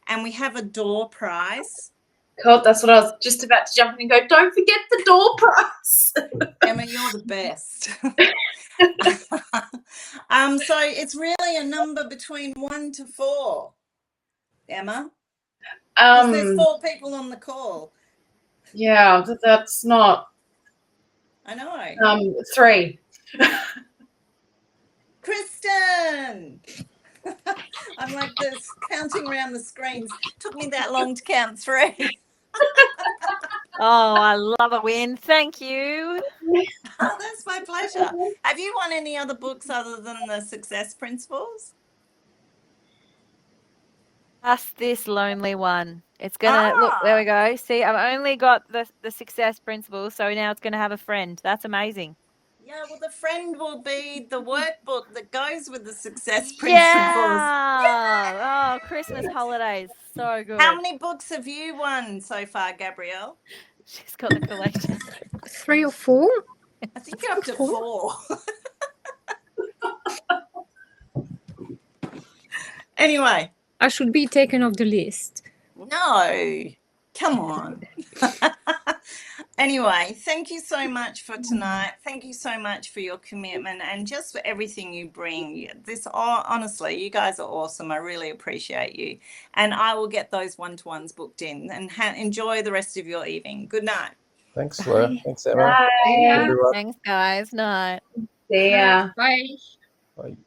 and we have a door prize. God, that's what I was just about to jump in and go, don't forget the door prize. Emma, you're the best. So it's really a number between 1 to 4, Emma. Because there's 4 people on the call. Yeah, that's not. I know. 3. Kristen! I'm like this, counting around the screens. Took me that long to count 3. Oh, I love a win. Thank you. Oh, that's my pleasure. Have you won any other books other than the Success Principles? Just this lonely one. It's gonna look. There we go. See, I've only got the Success Principles, so now it's gonna have a friend. That's amazing. Yeah, well, the friend will be the workbook that goes with the Success Principles. Yeah. Oh, Christmas holidays. So good. How many books have you won so far, Gabrielle? She's got the collection. 3 or 4. I think you're up to 4. Anyway. I should be taken off the list. No. Come on. Anyway, thank you so much for tonight. Thank you so much for your commitment and just for everything you bring. Honestly, you guys are awesome. I really appreciate you. And I will get those one-to-ones booked in and enjoy the rest of your evening. Good night. Thanks, Fleur. Thanks, Emma. Bye. Everyone. Thanks, guys. Night. See ya. Bye. Bye.